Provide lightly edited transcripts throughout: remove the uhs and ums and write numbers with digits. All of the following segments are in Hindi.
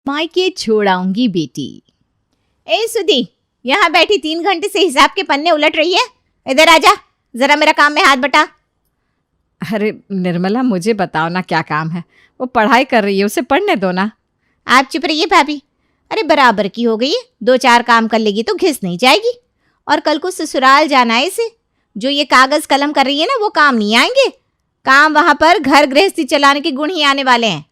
मायके छोड़ाऊंगी बेटी। ए सुधी, यहाँ बैठी 3 घंटे से हिसाब के पन्ने उलट रही है। इधर आजा, जरा मेरा काम में हाथ बटा। अरे निर्मला, मुझे बताओ ना क्या काम है। वो पढ़ाई कर रही है, उसे पढ़ने दो ना। आप चुप रहिए भाभी। अरे बराबर की हो गई है, 2-4 काम कर लेगी तो घिस नहीं जाएगी। और कल को ससुराल जाना है इसे। जो ये कागज कलम कर रही है ना, वो काम नहीं आएंगे। काम वहां पर घर गृहस्थी चलाने के गुण ही आने वाले हैं।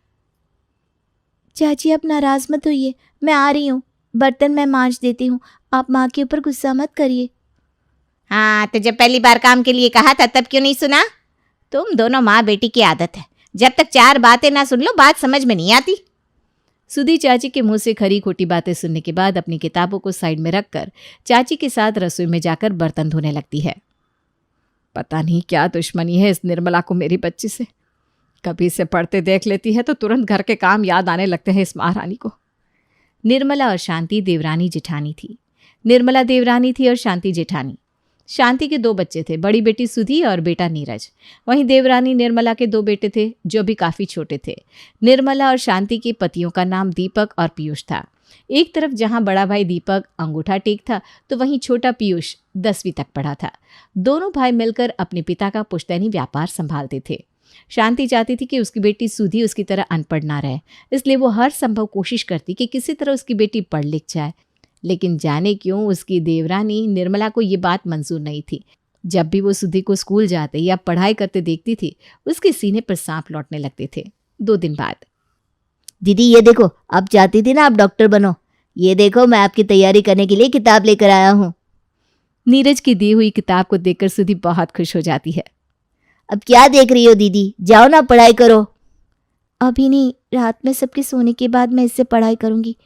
चाची आप नाराज मत होइए, मैं आ रही हूँ। बर्तन मैं मांज देती हूँ, आप माँ के ऊपर गुस्सा मत करिए। हाँ, तो जब पहली बार काम के लिए कहा था तब क्यों नहीं सुना? तुम दोनों माँ बेटी की आदत है, जब तक 4 बातें ना सुन लो बात समझ में नहीं आती। सुधी चाची के मुंह से खरी खोटी बातें सुनने के बाद अपनी किताबों को साइड में रखकर चाची के साथ रसोई में जाकर बर्तन धोने लगती है। पता नहीं क्या दुश्मनी है इस निर्मला को मेरी बच्ची से। कभी इसे पढ़ते देख लेती है तो तुरंत घर के काम याद आने लगते हैं इस महारानी को। निर्मला और शांति देवरानी जेठानी थी। निर्मला देवरानी थी और शांति जेठानी। शांति के 2 बच्चे थे, बड़ी बेटी सुधी और बेटा नीरज। वहीं देवरानी निर्मला के 2 बेटे थे जो भी काफ़ी छोटे थे। निर्मला और शांति के पतियों का नाम दीपक और पीयूष था। एक तरफ जहां बड़ा भाई दीपक अंगूठा टेक था तो वहीं छोटा पीयूष 10वीं तक पढ़ा था। दोनों भाई मिलकर अपने पिता का पुश्तैनी व्यापार संभालते थे। शांति चाहती थी कि उसकी बेटी सुधी उसकी तरह अनपढ़ ना रहे, इसलिए वो हर संभव कोशिश करती कि किसी तरह उसकी बेटी पढ़ लिख जाए। लेकिन जाने क्यों उसकी देवरानी निर्मला को ये बात मंजूर नहीं थी। जब भी वो सुधी को स्कूल जाते या पढ़ाई करते देखती थी, उसके सीने पर सांप लौटने लगते थे। 2 दिन बाद, दीदी ये देखो, आप चाहती थी ना आप डॉक्टर बनो। ये देखो मैं आपकी तैयारी करने के लिए किताब लेकर आया हूँ। नीरज की दी हुई किताब को देखकर सुधी बहुत खुश हो जाती है। अब क्या देख रही हो दीदी, जाओ ना पढ़ाई करो। अभी नहीं, रात में सबके सोने के बाद मैं इससे पढ़ाई करूंगी।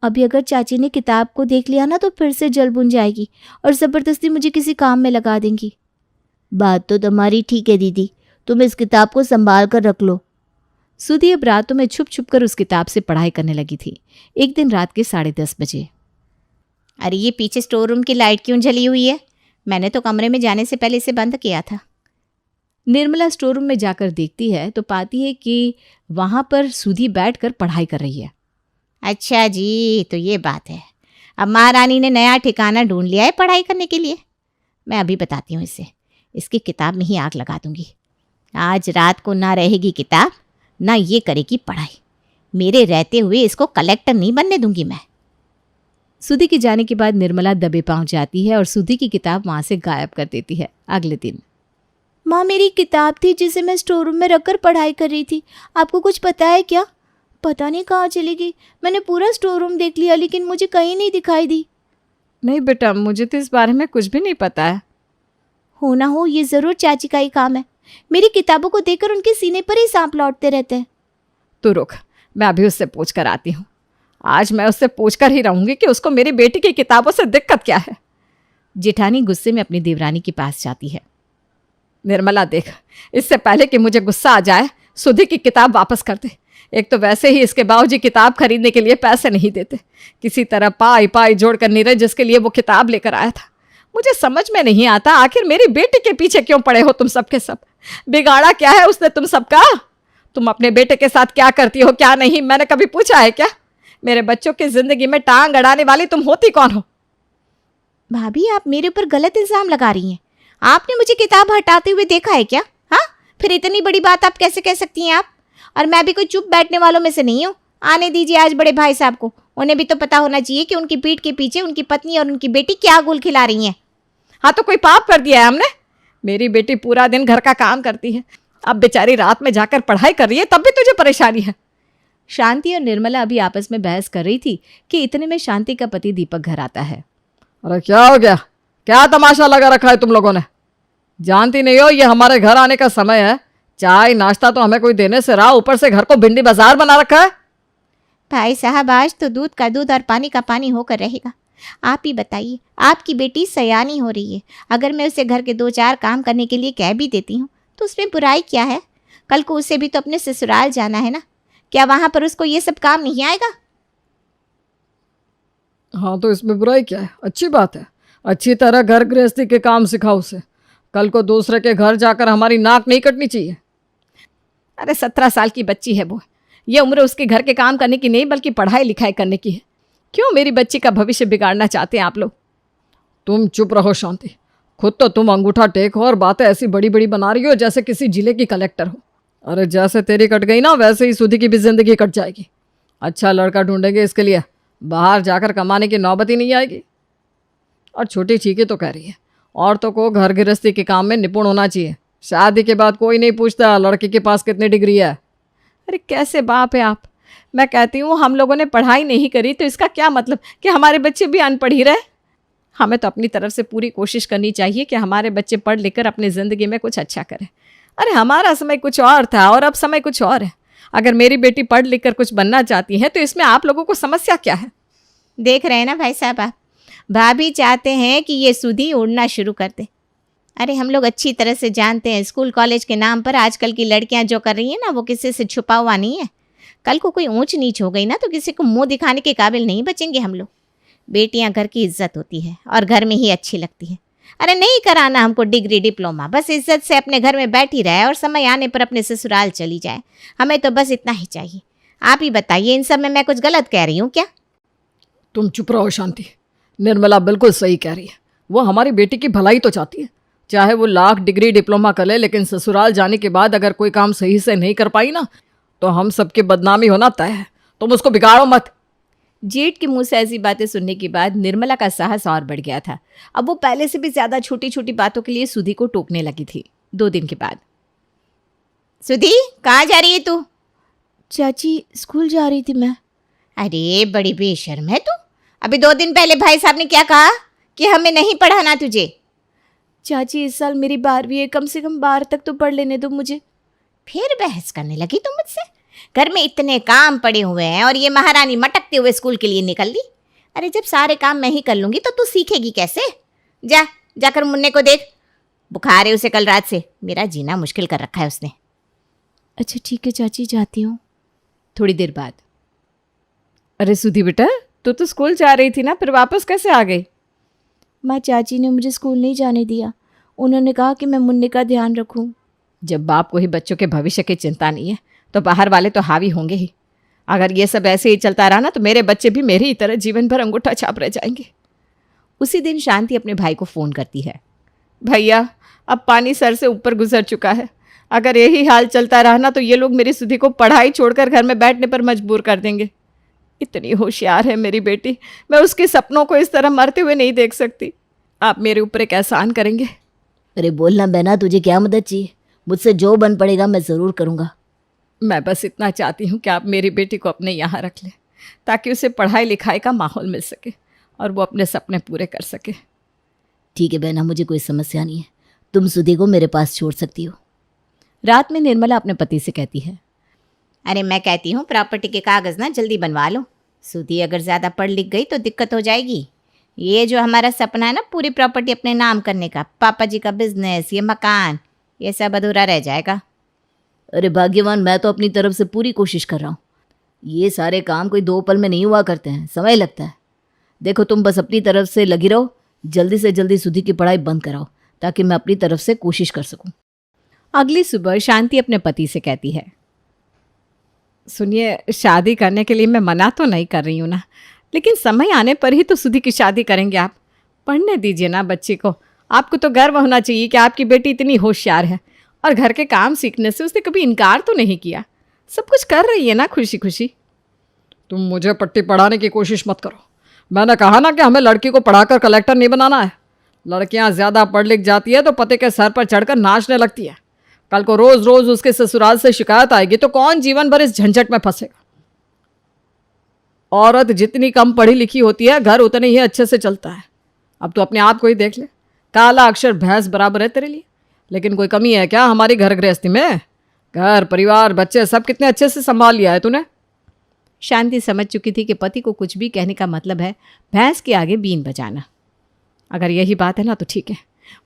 अभी अगर चाची ने किताब को देख लिया ना तो फिर से जल बुन जाएगी और ज़बरदस्ती मुझे किसी काम में लगा देंगी। बात तो तुम्हारी ठीक है दीदी, तुम इस किताब को संभाल कर रख लो। सुधी अब रातों में छुप छुप कर उस किताब से पढ़ाई करने लगी थी। एक दिन रात के 10:30 बजे। अरे ये पीछे स्टोर रूम की लाइट क्यों जली हुई है? मैंने तो कमरे में जाने से पहले इसे बंद किया था। निर्मला स्टोर रूम में जाकर देखती है तो पाती है कि वहां पर सुधी बैठकर पढ़ाई कर रही है। अच्छा जी, तो ये बात है। अब महारानी ने नया ठिकाना ढूंढ लिया है पढ़ाई करने के लिए। मैं अभी बताती हूँ इसे, इसकी किताब में ही आग लगा दूंगी। आज रात को ना रहेगी किताब, ना ये करेगी पढ़ाई। मेरे रहते हुए इसको कलेक्टर नहीं बनने दूंगी मैं। सुधी के जाने के बाद निर्मला दबे पांव जाती है और सुधी की किताब वहां से गायब कर देती है। अगले दिन, माँ मेरी किताब थी जिसे मैं स्टोर रूम में रखकर पढ़ाई कर रही थी, आपको कुछ पता है क्या? पता नहीं कहाँ चली गई। मैंने पूरा स्टोर रूम देख लिया लेकिन मुझे कहीं नहीं दिखाई दी। नहीं बेटा, मुझे तो इस बारे में कुछ भी नहीं पता है। हो ना हो ये ज़रूर चाची का ही काम है। मेरी किताबों को देखकर उनके सीने पर ही सांप लौटते रहते हैं। तू रुक, मैं अभी उससे पूछ कर आती हूँ। आज मैं उससे पूछ कर ही रहूँगी कि उसको मेरी बेटी की किताबों से दिक्कत क्या है। जेठानी गुस्से में अपनी देवरानी के पास जाती है। निर्मला देख, इससे पहले कि मुझे गुस्सा आ जाए, सुधी की किताब वापस कर दे। एक तो वैसे ही इसके बाबूजी किताब खरीदने के लिए पैसे नहीं देते। किसी तरह पाई पाई जोड़कर नीरज जिसके लिए वो किताब लेकर आया था। मुझे समझ में नहीं आता आखिर मेरी बेटी के पीछे क्यों पड़े हो तुम सब के सब। बिगाड़ा क्या है उसने तुम सबका? तुम अपने बेटे के साथ क्या करती हो क्या नहीं, मैंने कभी पूछा है क्या? मेरे बच्चों की जिंदगी में टांग अड़ाने वाली तुम होती कौन हो? भाभी आप मेरे ऊपर गलत इल्जाम लगा रही हैं। आपने मुझे किताब हटाते हुए देखा है क्या? हाँ, फिर इतनी बड़ी बात आप कैसे कह सकती हैं आप? और मैं भी कोई चुप बैठने वालों में से नहीं हूँ। आने दीजिए आज बड़े भाई साहब को, उन्हें भी तो पता होना चाहिए कि उनकी पीठ के पीछे उनकी पत्नी और उनकी बेटी क्या गुल खिला रही हैं। हाँ तो कोई पाप कर दिया है हमने? मेरी बेटी पूरा दिन घर का काम करती है, अब बेचारी रात में जाकर पढ़ाई कर रही है, तब भी तुझे परेशानी है। शांति और निर्मला अभी आपस में बहस कर रही थी कि इतने में शांति का पति दीपक घर आता है। अरे क्या हो गया? क्या तमाशा लगा रखा है तुम लोगों ने? जानती नहीं हो ये हमारे घर आने का समय है? चाय नाश्ता तो हमें कोई देने से रहा, ऊपर से घर को भिंडी बाजार बना रखा है। भाई साहब आज तो दूध का दूध और पानी का पानी होकर रहेगा। आप ही बताइए, आपकी बेटी सयानी हो रही है, अगर मैं उसे घर के 2-4 काम करने के लिए कह भी देती हूँ तो उसमें बुराई क्या है? कल को उसे भी तो अपने ससुराल जाना है ना, क्या वहां पर उसको ये सब काम नहीं आएगा? हाँ तो इसमें बुराई क्या है? अच्छी बात है, अच्छी तरह घर गृहस्थी के काम सिखाओ उसे। कल को दूसरे के घर जाकर हमारी नाक नहीं कटनी चाहिए। अरे 17 साल की बच्ची है वो, ये उम्र उसके घर के काम करने की नहीं बल्कि पढ़ाई लिखाई करने की है। क्यों मेरी बच्ची का भविष्य बिगाड़ना चाहते हैं आप लोग? तुम चुप रहो शांति। खुद तो तुम अंगूठा टेक हो और बातें ऐसी बड़ी बड़ी बना रही हो जैसे किसी जिले की कलेक्टर हो। अरे जैसे तेरी कट गई ना वैसे ही सुधी की भी जिंदगी कट जाएगी। अच्छा लड़का ढूंढेंगे इसके लिए, बाहर जाकर कमाने की नौबत ही नहीं आएगी। और छोटी चीकी तो कह रही है औरतों को घर गृहस्थी के काम में निपुण होना चाहिए। शादी के बाद कोई नहीं पूछता लड़की के पास कितनी डिग्री है। अरे कैसे बाप है आप? मैं कहती हूँ हम लोगों ने पढ़ाई नहीं करी तो इसका क्या मतलब कि हमारे बच्चे भी अनपढ़ ही रहे? हमें तो अपनी तरफ से पूरी कोशिश करनी चाहिए कि हमारे बच्चे पढ़ लिख कर अपनी ज़िंदगी में कुछ अच्छा करें। अरे हमारा समय कुछ और था और अब समय कुछ और है। अगर मेरी बेटी पढ़ लिख कर कुछ बनना चाहती है तो इसमें आप लोगों को समस्या क्या है? देख रहे हैं ना भाई साहब आप, भाभी चाहते हैं कि ये सुधी उड़ना शुरू कर दे। अरे हम लोग अच्छी तरह से जानते हैं स्कूल कॉलेज के नाम पर आजकल की लड़कियां जो कर रही हैं ना वो किसी से छुपा हुआ नहीं है। कल को कोई ऊंच नीच हो गई ना तो किसी को मुंह दिखाने के काबिल नहीं बचेंगे हम लोग। बेटियां घर की इज्जत होती है और घर में ही अच्छी लगती है। अरे नहीं कराना हमको डिग्री डिप्लोमा, बस इज्जत से अपने घर में बैठी रहे और समय आने पर अपने ससुराल चली जाए। हमें तो बस इतना ही चाहिए। आप ही बताइए इन सब में मैं कुछ गलत कह रही हूँ क्या? तुम चुप रहो शांति। निर्मला बिल्कुल सही कह रही है। वो हमारी बेटी की भलाई तो चाहती है। चाहे वो लाख डिग्री डिप्लोमा कर ले लेकिन ससुराल जाने के बाद अगर कोई काम सही से नहीं कर पाई ना तो हम सबकी बदनामी होना तय है। तुम उसको बिगाड़ो मत। जेठ के मुंह से ऐसी बातें सुनने के बाद निर्मला का साहस और बढ़ गया था। अब वो पहले से भी ज्यादा छोटी छोटी बातों के लिए सुधी को टोकने लगी थी। 2 दिन के बाद, सुधी कहाँ जा रही है तू? चाची स्कूल जा रही थी मैं। अरे बड़ी बेशर्म है तू। अभी 2 दिन पहले भाई साहब ने क्या कहा कि हमें नहीं पढ़ाना तुझे। चाची इस साल मेरी 12वीं है, कम से कम 12 तक तो पढ़ लेने दो मुझे। फिर बहस करने लगी तुम मुझसे? घर में इतने काम पड़े हुए हैं और ये महारानी मटकते हुए स्कूल के लिए निकल ली। अरे जब सारे काम मैं ही कर लूंगी तो तू सीखेगी कैसे? जाकर मुन्ने को देख, बुखार है उसे कल रात से। मेरा जीना मुश्किल कर रखा है उसने। अच्छा ठीक है चाची, जाती हूँ। थोड़ी देर बाद, अरे सुधी बेटा तू तो स्कूल जा रही थी ना, फिर वापस कैसे आ गई? माँ चाची ने मुझे स्कूल नहीं जाने दिया। उन्होंने कहा कि मैं मुन्ने का ध्यान रखूं। जब बाप को ही बच्चों के भविष्य की चिंता नहीं है तो बाहर वाले तो हावी होंगे ही। अगर ये सब ऐसे ही चलता रहा ना तो मेरे बच्चे भी मेरी ही तरह जीवन भर अंगूठा छाप रह जाएंगे। उसी दिन शांति अपने भाई को फ़ोन करती है। भैया अब पानी सर से ऊपर गुजर चुका है। अगर यही हाल चलता रहा ना तो ये लोग मेरी सुधी को पढ़ाई छोड़कर घर में बैठने पर मजबूर कर देंगे। इतनी होशियार है मेरी बेटी, मैं उसके सपनों को इस तरह मरते हुए नहीं देख सकती। आप मेरे ऊपर एक एहसान करेंगे? अरे बोलना बहना, तुझे क्या मदद चाहिए? मुझसे जो बन पड़ेगा मैं ज़रूर करूँगा। मैं बस इतना चाहती हूँ कि आप मेरी बेटी को अपने यहाँ रख लें ताकि उसे पढ़ाई लिखाई का माहौल मिल सके और वो अपने सपने पूरे कर सके। ठीक है बहना, मुझे कोई समस्या नहीं है। तुम सुधी को मेरे पास छोड़ सकती हो। रात में निर्मला अपने पति से कहती है, अरे मैं कहती हूँ प्रॉपर्टी के कागज़ ना जल्दी बनवा लो। सुधी अगर ज़्यादा पढ़ लिख गई तो दिक्कत हो जाएगी। ये जो हमारा सपना है ना पूरी प्रॉपर्टी अपने नाम करने का, पापा जी का बिजनेस, ये मकान, ये सब अधूरा रह जाएगा। अरे भाग्यवान, मैं तो अपनी तरफ से पूरी कोशिश कर रहा हूँ। ये सारे काम कोई 2 पल में नहीं हुआ करते हैं, समय लगता है। देखो तुम बस अपनी तरफ से लगी रहो, जल्दी से जल्दी सुधी की पढ़ाई बंद कराओ ताकि मैं अपनी तरफ से कोशिश कर सकूं। अगली सुबह शांति अपने पति से कहती है, सुनिए शादी करने के लिए मैं मना तो नहीं कर रही हूँ ना, लेकिन समय आने पर ही तो सुधी की शादी करेंगे। आप पढ़ने दीजिए ना बच्ची को। आपको तो गर्व होना चाहिए कि आपकी बेटी इतनी होशियार है और घर के काम सीखने से उसने कभी इनकार तो नहीं किया। सब कुछ कर रही है ना खुशी खुशी। तुम मुझे पट्टी पढ़ाने की कोशिश मत करो। मैंने कहा ना कि हमें लड़की को पढ़ाकर कलेक्टर नहीं बनाना है। लड़कियां ज़्यादा पढ़ लिख जाती है तो पति के सर पर चढ़कर नाचने लगती है। कल को रोज़ रोज़ उसके ससुराल से शिकायत आएगी तो कौन जीवन भर इस झंझट में फंसेगा। औरत जितनी कम पढ़ी लिखी होती है घर उतने ही अच्छे से चलता है। अब तो अपने आप को ही देख ले, काला अक्षर भैंस बराबर है तेरे लिए। लेकिन कोई कमी है क्या हमारी घर गृहस्थी में? घर परिवार बच्चे सब कितने अच्छे से संभाल लिया है तूने। शांति समझ चुकी थी कि पति को कुछ भी कहने का मतलब है भैंस के आगे बीन बजाना। अगर यही बात है ना तो ठीक है,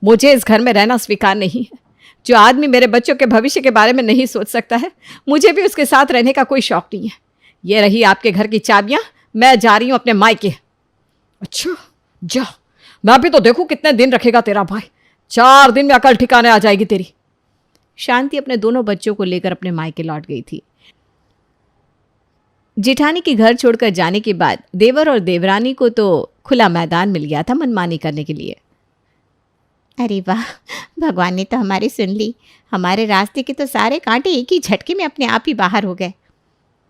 मुझे इस घर में रहना स्वीकार नहीं है। जो आदमी मेरे बच्चों के भविष्य के बारे में नहीं सोच सकता है, मुझे भी उसके साथ रहने का कोई शौक नहीं है। ये रही आपके घर की चाबियां, मैं जा रही हूं अपने मायके। अच्छा जा, मैं भी तो देखूं कितने दिन रखेगा तेरा भाई। 4 दिन में अकल ठिकाने आ जाएगी तेरी। शांति अपने दोनों बच्चों को लेकर अपने मायके लौट गई थी। जेठानी के घर छोड़कर जाने के बाद देवर और देवरानी को तो खुला मैदान मिल गया था मनमानी करने के लिए। अरे वाह, भगवान ने तो हमारी सुन ली। हमारे रास्ते के तो सारे कांटे एक ही झटके में अपने आप ही बाहर हो गए।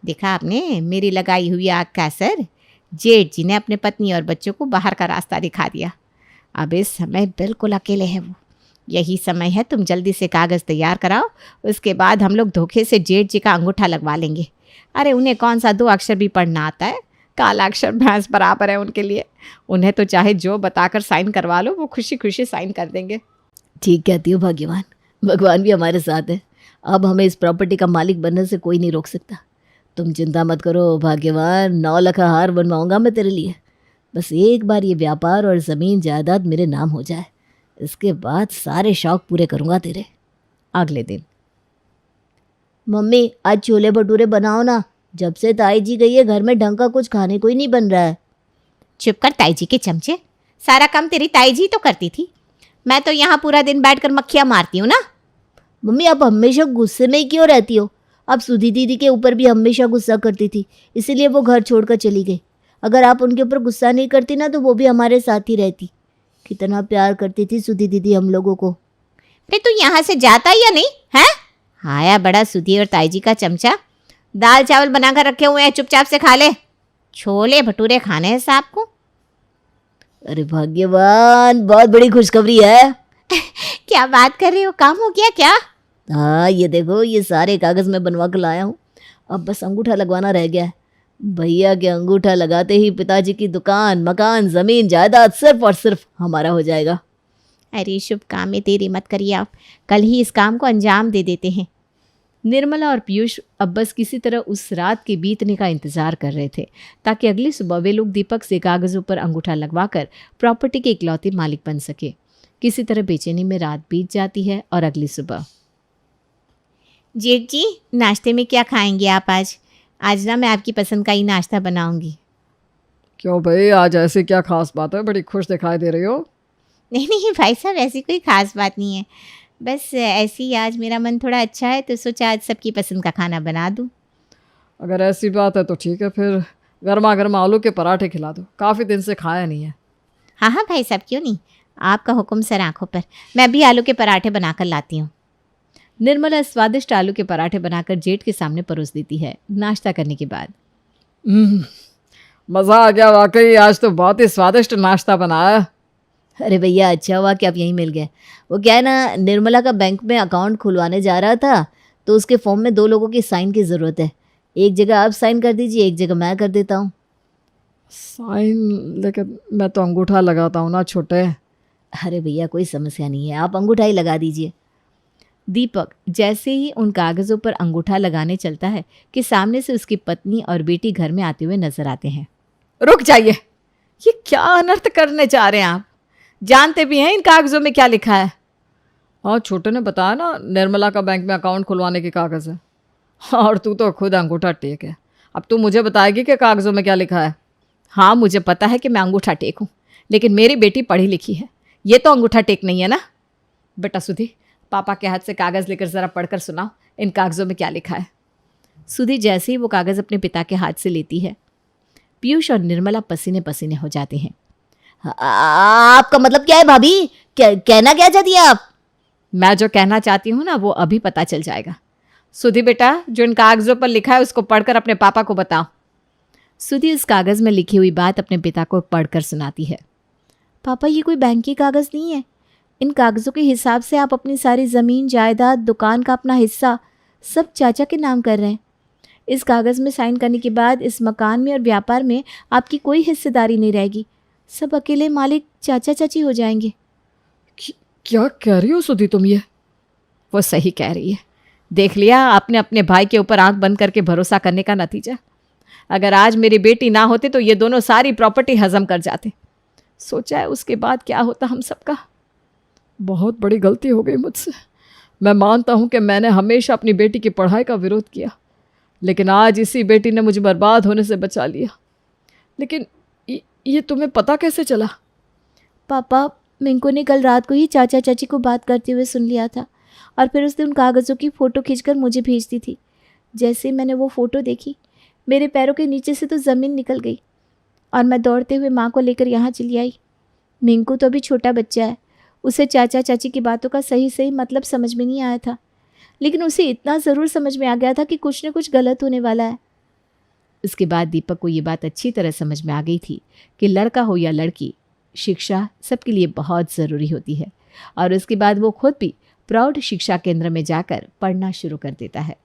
देखा आपने मेरी लगाई हुई आग का असर? जेठ जी ने अपने पत्नी और बच्चों को बाहर का रास्ता दिखा दिया। अब इस समय बिल्कुल अकेले हैं वो। यही समय है, तुम जल्दी से कागज़ तैयार कराओ, उसके बाद हम लोग धोखे से जेठ जी का अंगूठा लगवा लेंगे। अरे उन्हें कौन सा 2 अक्षर भी पढ़ना आता है? काला अक्षर भैंस बराबर है उनके लिए। उन्हें तो चाहे जो बताकर साइन करवा लो, वो खुशी खुशी साइन कर देंगे। ठीक कहती हो भाग्यवान, भगवान भी हमारे साथ है। अब हमें इस प्रॉपर्टी का मालिक बनने से कोई नहीं रोक सकता। तुम चिंता मत करो भाग्यवान, 9 लाख हार बनवाऊंगा मैं तेरे लिए। बस एक बार ये व्यापार और ज़मीन जायदाद मेरे नाम हो जाए, इसके बाद सारे शौक पूरे करूंगा तेरे। अगले दिन मम्मी आज छोले भटूरे बनाओ ना, जब से ताई जी गई है घर में ढंग का कुछ खाने को ही नहीं बन रहा है। चुप कर ताई जी के चमचे, सारा काम तेरी ताई जी तो करती थी। मैं तो यहाँ पूरा दिन बैठकर मक्खियाँ मारती हूँ ना। मम्मी आप हमेशा गुस्से में ही क्यों रहती हो? आप सुधी दीदी के ऊपर भी हमेशा गुस्सा करती थी, इसीलिए वो घर छोड़कर चली गई। अगर आप उनके ऊपर गुस्सा नहीं करती ना तो वो भी हमारे साथ ही रहती। कितना प्यार करती थी सुधी दीदी हम लोगों को। अरे तू यहाँ से जाता या नहीं है? आया बड़ा सुधी और ताई जी का चमचा। दाल चावल बनाकर रखे हुए हैं, चुपचाप से खा ले। छोले भटूरे खाने हैं साहब को। अरे भाग्यवान, बहुत बड़ी खुशखबरी है। क्या बात कर रहे हो, काम हो गया क्या? हाँ ये देखो, ये सारे कागज़ मैं बनवा कर लाया हूँ। अब बस अंगूठा लगवाना रह गया है। भैया के अंगूठा लगाते ही पिताजी की दुकान, मकान, ज़मीन, जायदाद सिर्फ और सिर्फ हमारा हो जाएगा। अरे शुभ काम में देरी मत करिए आप, कल ही इस काम को अंजाम दे देते हैं। निर्मला और पीयूष अब बस किसी तरह उस रात के बीतने का इंतजार कर रहे थे, ताकि अगली सुबह वे लोग दीपक से कागज़ों पर अंगूठा लगवाकर प्रॉपर्टी के इकलौते मालिक बन सके। किसी तरह बेचैनी में रात बीत जाती है और अगली सुबह। जेठ जी, नाश्ते में क्या खाएंगे आप आज? आज ना मैं आपकी पसंद का ही नाश्ता बनाऊंगी। क्यों भाई, आज ऐसी क्या खास बात है? बड़ी खुश दिखाई दे रही हो। नहीं नहीं भाई साहब, ऐसी कोई खास बात नहीं है, बस ऐसी ही आज मेरा मन थोड़ा अच्छा है तो सोचा आज सबकी पसंद का खाना बना दूं। अगर ऐसी बात है तो ठीक है, फिर गर्मा गर्मा आलू के पराठे खिला दो, काफ़ी दिन से खाया नहीं है। हाँ हाँ भाई साहब, क्यों नहीं, आपका हुक्म सर आंखों पर। मैं भी आलू के पराठे बनाकर लाती हूँ। निर्मला स्वादिष्ट आलू के पराठे बनाकर जेठ के सामने परोस देती है नाश्ता करने के बाद। मज़ा आ गया वाकई, आज तो बहुत ही स्वादिष्ट नाश्ता बनाया। अरे भैया अच्छा हुआ कि आप यहीं मिल गए। वो क्या है ना, निर्मला का बैंक में अकाउंट खुलवाने जा रहा था तो उसके फॉर्म में 2 लोगों की साइन की ज़रूरत है। एक जगह आप साइन कर दीजिए, एक जगह मैं कर देता हूँ। साइन? लेकिन मैं तो अंगूठा लगाता हूँ ना छोटे। अरे भैया कोई समस्या नहीं है, आप अंगूठा ही लगा दीजिए। दीपक जैसे ही उन कागज़ों पर अंगूठा लगाने चलता है कि सामने से उसकी पत्नी और बेटी घर में आते हुए नजर आते हैं। रुक जाइए, ये क्या अनर्थ करने जा रहे हैं आप? जानते भी हैं इन कागज़ों में क्या लिखा है? हाँ, छोटे ने बताया ना, निर्मला का बैंक में अकाउंट खुलवाने के कागज़ है। और तू तो खुद अंगूठा टेक है। अब तू मुझे बताएगी कि कागज़ों में क्या लिखा है? हाँ मुझे पता है कि मैं अंगूठा टेक हूँ, लेकिन मेरी बेटी पढ़ी लिखी है, ये तो अंगूठा टेक नहीं है ना। बेटा सुधी, पापा के हाथ से कागज़ लेकर ज़रा पढ़कर सुनाओ, इन कागज़ों में क्या लिखा है। सुधी जैसे ही वो कागज़ अपने पिता के हाथ से लेती है, पीयूष और निर्मला पसीने पसीने हो जाते हैं। आपका मतलब क्या है भाभी? कहना क्या चाहती है आप? मैं जो कहना चाहती हूँ ना वो अभी पता चल जाएगा। सुधी बेटा, जो इन कागज़ों पर लिखा है उसको पढ़कर अपने पापा को बताओ। सुधी उस कागज़ में लिखी हुई बात अपने पिता को पढ़कर सुनाती है। पापा ये कोई बैंक की कागज़ नहीं है, इन कागज़ों के हिसाब से आप अपनी सारी ज़मीन जायदाद दुकान का अपना हिस्सा सब चाचा के नाम कर रहे हैं। इस कागज़ में साइन करने के बाद इस मकान में और व्यापार में आपकी कोई हिस्सेदारी नहीं रहेगी, सब अकेले मालिक चाचा चाची हो जाएंगे। क्या कह रही हो सुधी तुम ये? वो सही कह रही है। देख लिया आपने अपने भाई के ऊपर आंख बंद करके भरोसा करने का नतीजा। अगर आज मेरी बेटी ना होती तो ये दोनों सारी प्रॉपर्टी हजम कर जाते। सोचा है उसके बाद क्या होता हम सबका। बहुत बड़ी गलती हो गई मुझसे। मैं मानता हूँ कि मैंने हमेशा अपनी बेटी की पढ़ाई का विरोध किया, लेकिन आज इसी बेटी ने मुझे बर्बाद होने से बचा लिया। लेकिन ये तुम्हें पता कैसे चला? पापा, मिंकू ने कल रात को ही चाचा चाची को बात करते हुए सुन लिया था और फिर उसने उन कागज़ों की फ़ोटो खींचकर मुझे भेज दी थी। जैसे मैंने वो फ़ोटो देखी, मेरे पैरों के नीचे से तो ज़मीन निकल गई और मैं दौड़ते हुए माँ को लेकर यहाँ चली आई। मिंकू तो अभी छोटा बच्चा है, उसे चाचा चाची की बातों का सही सही मतलब समझ में नहीं आया था, लेकिन उसे इतना ज़रूर समझ में आ गया था कि कुछ न कुछ गलत होने वाला है। उसके बाद दीपक को ये बात अच्छी तरह समझ में आ गई थी कि लड़का हो या लड़की, शिक्षा सबके लिए बहुत ज़रूरी होती है। और उसके बाद वो खुद भी प्रौढ़ शिक्षा केंद्र में जाकर पढ़ना शुरू कर देता है।